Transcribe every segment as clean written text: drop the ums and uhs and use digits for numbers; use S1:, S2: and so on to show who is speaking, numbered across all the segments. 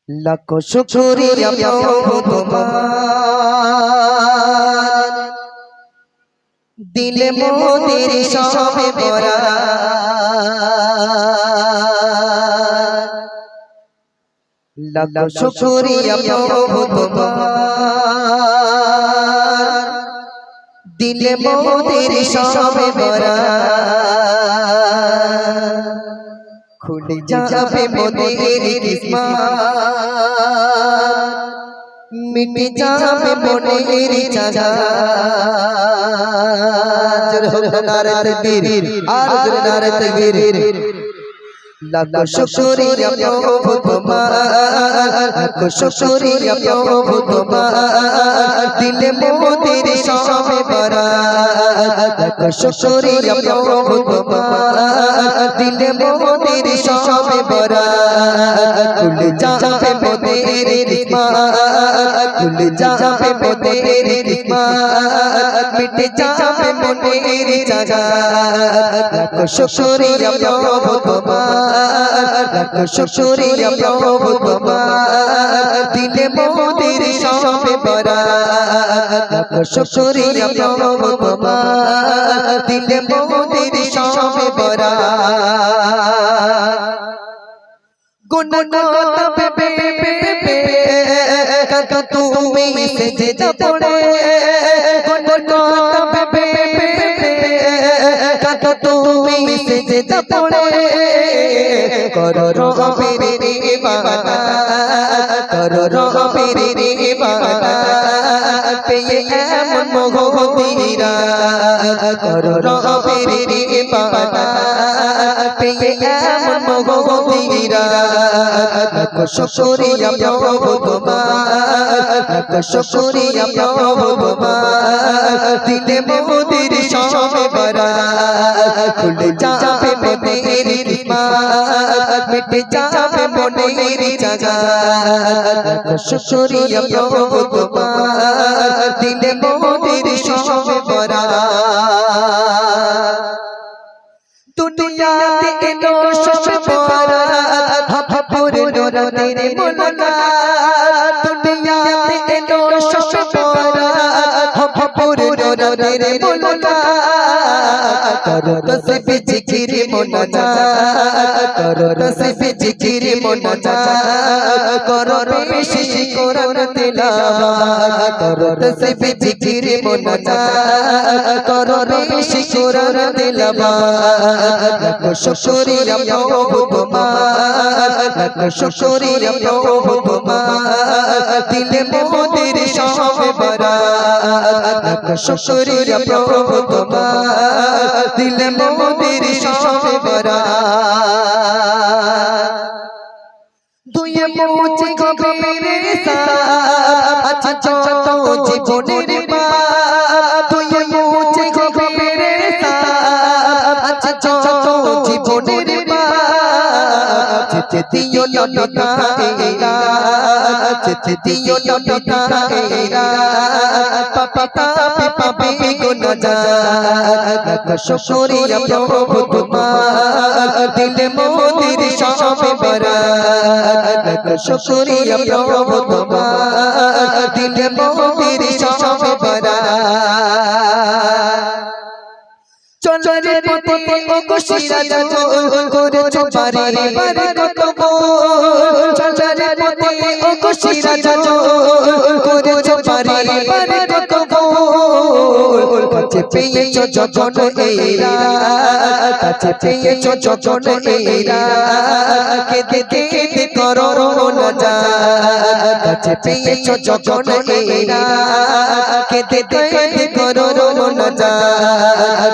S1: লাখো শুকরিয়া প্রভু তোমার, দিলে মোদের সবে ভরা। লাখো শুকরিয়া প্রভু তোমার, দিলে মোদের সবে ভরা। খুলে যাবে মোদের কিসমত, মিটে যাবে মনের চাঁদা। জোরে হোক নারে তাকবীর, আর জোরে নারে তাকবীর। লাখো শুকরিয়া প্রভু তোমার, লাখো শুকরিয়া প্রভু তোমার, দিলে মোদের সবে ভরা। লাখো শুকরিয়া প্রভু তোমার, দিলে মোদের সবে ভরা। খুলে যাবে মোদের কিসমত, খুলে যাবে মোদের কিসমত, মিটে যাবে মনের চাঁদা। লাখো শুকরিয়া প্রভু তোমার, লাখো শুকরিয়া প্রভু তোমার, দিলে মোদের সবে ভরা। লাখো শুকরিয়া প্রভু তোমার, দিলে মোদের সবে ভরা। গুনগুনাত পেপে পেপে কাকা তুমি সেজদা পড়ে। গুনগুনাত পেপে পেপে কাকা তুমি সেজদা পড়ে। করো রবের ইবাদত, করো রবের ইবাদত, পেয়ে এমন মগদিরা। করো রবের ইবাদত, পেয়ে এমন মগদিরা। লাখো শুকরিয়া প্রভু তোমার, লাখো শুকরিয়া প্রভু তোমার, দিলে মোদের সবে ভরা। খুলে যাবে মোদের কিসমত, মিটে যাবে মনের চাঁদা। লাখো শুকরিয়া প্রভু তোমার, দিলে মোদের সবে ভরা। দুনিয়াতে এলো সবে ভরা, ভরপুর নূরের মুলাকাত। দুনিয়াতে এলো সবে ভরা, ভরপুর নূরের মুলাকাত। করো তসবিহ জিকির মুনাজাত, করো তসবিহ জিকির মুনাজাত, করো বেশি কোরআন তিলাওয়াত। করো তসবিহ জিকির মুনাজাত, করো বেশি কোরআন তিলাওয়াত। লাখো শুকরিয়া প্রভু তোমার, লাখো শুকরিয়া প্রভু তোমার, দিলে মোদের সবে ভরা। লাখো শুকরিয়া প্রভু তোমার, দিলে মোদের সবে ভরা। দুয়ে মুছে গভীর সাপ আছে যত জীবনের পাপ। দুয়ে মুছে গভীর সাপ আছে যত জীবনের পাপ। যেতে দিও না তাহেরা, যেতে দিও না তাহেরা, পাপা তাপে পাবে গুনাহগার। লাখো শুকরিয়া প্রভু তোমার, দিলে মোদের সবে ভরা। লাখো শুকরিয়া প্রভু তোমার, দিলে মোদের সবে ভরা। চলার পথে ওগো সিরাজ করেছো বারে বারে কত ভুল। চলার পথে ওগো সিরাজ করেছো বারে বারে কত ভুল। কাছে পেয়েছো যখন এরা, কাছে পেয়েছো যখন এরা, কেঁদে কেঁদে করো মুনাজাত। কাছে পেয়েছো যখন এরা, কেঁদে কেঁদে করো মুনাজাত।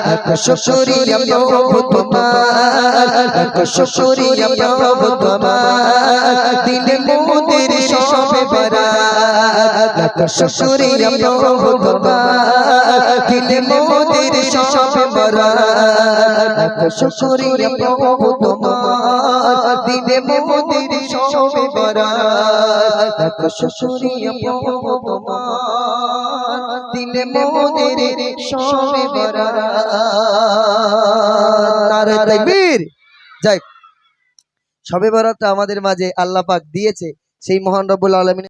S1: লাখো শুকরিয়া প্রভু তোমার, লাখো শুকরিয়া প্রভু তোমার, দিলে মোদের সবে ভরা। লাখো শুকরিয়া প্রভু তোমার, দিলে মোদের সবে ভরা। লাখো শুকরিয়া প্রভু তোমার, দিলে মোদের সবে ভরা। লাখো শুকরিয়া প্রভু তোমার, দিলে মোদের সবে ভরা। নারে তাকবীর। যাই, শবে বরাত আমাদের মাঝে আল্লাহ পাক দিয়েছে, সেই মহান রব্বুল আলামিন